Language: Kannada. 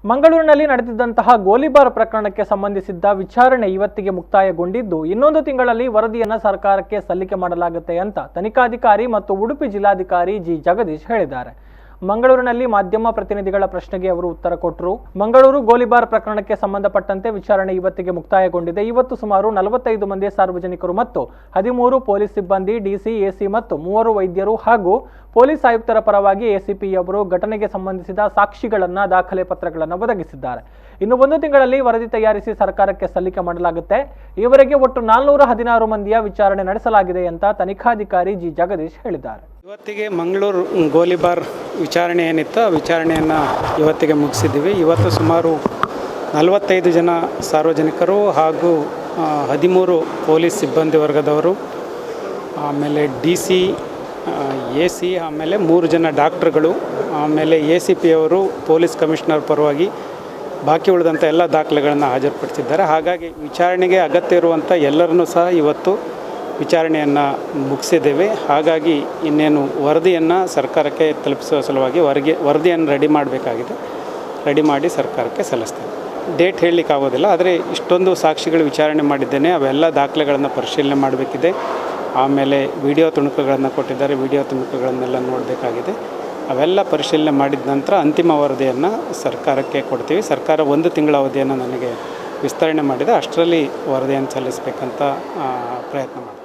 ಮಂಗಳೂರಿನಲ್ಲಿ ನಡೆದಿದ್ದಂತಹ ಗೋಲಿಬಾರ್ ಪ್ರಕರಣಕ್ಕೆ ಸಂಬಂಧಿಸಿದ ವಿಚಾರಣೆ ಇವತ್ತಿಗೆ ಮುಕ್ತಾಯಗೊಂಡಿದ್ದು ಇನ್ನೊಂದು ತಿಂಗಳಲ್ಲಿ ವರದಿಯನ್ನು ಸರ್ಕಾರಕ್ಕೆ ಸಲ್ಲಿಕೆ ಮಾಡಲಾಗುತ್ತೆ ಅಂತ ತನಿಖಾಧಿಕಾರಿ ಮತ್ತು ಉಡುಪಿ ಜಿಲ್ಲಾಧಿಕಾರಿ ಜಿ ಜಗದೀಶ್ ಹೇಳಿದ್ದಾರೆ. ಮಂಗಳೂರಿನಲ್ಲಿ ಮಾಧ್ಯಮ ಪ್ರತಿನಿಧಿಗಳ ಪ್ರಶ್ನೆಗೆ ಅವರು ಉತ್ತರ ಕೊಟ್ಟರು. ಮಂಗಳೂರು ಗೋಲಿಬಾರ್ ಪ್ರಕರಣಕ್ಕೆ ಸಂಬಂಧಪಟ್ಟಂತೆ ವಿಚಾರಣೆ ಇವತ್ತಿಗೆ ಮುಕ್ತಾಯಗೊಂಡಿದೆ. ಇವತ್ತು ಸುಮಾರು 45 ಮಂದಿ ಸಾರ್ವಜನಿಕರು ಮತ್ತು 13 ಪೊಲೀಸ್ ಸಿಬ್ಬಂದಿ, ಡಿಸಿ, ಎಸಿ ಮತ್ತು 3 ವೈದ್ಯರು ಹಾಗೂ ಪೊಲೀಸ್ ಆಯುಕ್ತರ ಪರವಾಗಿ ಎಸಿಪಿ ಅವರು ಘಟನೆಗೆ ಸಂಬಂಧಿಸಿದ ಸಾಕ್ಷಿಗಳನ್ನು, ದಾಖಲೆ ಪತ್ರಗಳನ್ನು ಒದಗಿಸಿದ್ದಾರೆ. ಇನ್ನು 1 ತಿಂಗಳಲ್ಲಿ ವರದಿ ತಯಾರಿಸಿ ಸರ್ಕಾರಕ್ಕೆ ಸಲ್ಲಿಕೆ ಮಾಡಲಾಗುತ್ತೆ. ಈವರೆಗೆ ಒಟ್ಟು 416 ಮಂದಿಯ ವಿಚಾರಣೆ ನಡೆಸಲಾಗಿದೆ ಅಂತ ತನಿಖಾಧಿಕಾರಿ ಜಿ ಜಗದೀಶ್ ಹೇಳಿದ್ದಾರೆ. ಇವತ್ತಿಗೆ ಮಂಗಳೂರು ಗೋಲಿಬಾರ್ ವಿಚಾರಣೆ ಏನಿತ್ತು ಆ ವಿಚಾರಣೆಯನ್ನು ಇವತ್ತಿಗೆ ಮುಗಿಸಿದ್ದೀವಿ. ಇವತ್ತು ಸುಮಾರು 45 ಜನ ಸಾರ್ವಜನಿಕರು ಹಾಗೂ 13 ಪೊಲೀಸ್ ಸಿಬ್ಬಂದಿ ವರ್ಗದವರು, ಆಮೇಲೆ ಡಿಸಿ, ಎಸಿ, ಆಮೇಲೆ 3 ಜನ ಡಾಕ್ಟ್ರುಗಳು, ಆಮೇಲೆ ಎಸಿಪಿ ಅವರು ಪೊಲೀಸ್ ಕಮಿಷನರ್ ಪರವಾಗಿ ಬಾಕಿ ಉಳಿದಂಥ ಎಲ್ಲ ದಾಖಲೆಗಳನ್ನು ಹಾಜರುಪಡಿಸಿದ್ದಾರೆ. ಹಾಗಾಗಿ ವಿಚಾರಣೆಗೆ ಅಗತ್ಯ ಇರುವಂಥ ಎಲ್ಲರನ್ನೂ ಸಹ ಇವತ್ತು ವಿಚಾರಣೆಯನ್ನು ಮುಗಿಸಿದ್ದೇವೆ. ಹಾಗಾಗಿ ಇನ್ನೇನು ವರದಿಯನ್ನು ಸರ್ಕಾರಕ್ಕೆ ತಲುಪಿಸುವ ಸಲುವಾಗಿ ವರದಿಯನ್ನು ರೆಡಿ ಮಾಡಬೇಕಾಗಿದೆ. ರೆಡಿ ಮಾಡಿ ಸರ್ಕಾರಕ್ಕೆ ಸಲ್ಲಿಸ್ತೇವೆ. ಡೇಟ್ ಹೇಳಲಿಕ್ಕಾಗೋದಿಲ್ಲ, ಆದರೆ ಇಷ್ಟೊಂದು ಸಾಕ್ಷಿಗಳು ವಿಚಾರಣೆ ಮಾಡಿದ್ದೇನೆ. ಅವೆಲ್ಲ ದಾಖಲೆಗಳನ್ನು ಪರಿಶೀಲನೆ ಮಾಡಬೇಕಿದೆ. ಆಮೇಲೆ ವಿಡಿಯೋ ತುಣುಕುಗಳನ್ನು ಕೊಟ್ಟಿದ್ದಾರೆ, ವಿಡಿಯೋ ತುಣುಕುಗಳನ್ನೆಲ್ಲ ನೋಡಬೇಕಾಗಿದೆ. ಅವೆಲ್ಲ ಪರಿಶೀಲನೆ ಮಾಡಿದ ನಂತರ ಅಂತಿಮ ವರದಿಯನ್ನು ಸರ್ಕಾರಕ್ಕೆ ಕೊಡ್ತೀವಿ. ಸರ್ಕಾರ 1 ತಿಂಗಳ ಅವಧಿಯನ್ನು ನನಗೆ ವಿಸ್ತರಣೆ ಮಾಡಿದೆ. ಅಷ್ಟರಲ್ಲಿ ವರದಿಯನ್ನು ಸಲ್ಲಿಸಬೇಕಂತ ಪ್ರಯತ್ನ ಮಾಡ್ತೀವಿ.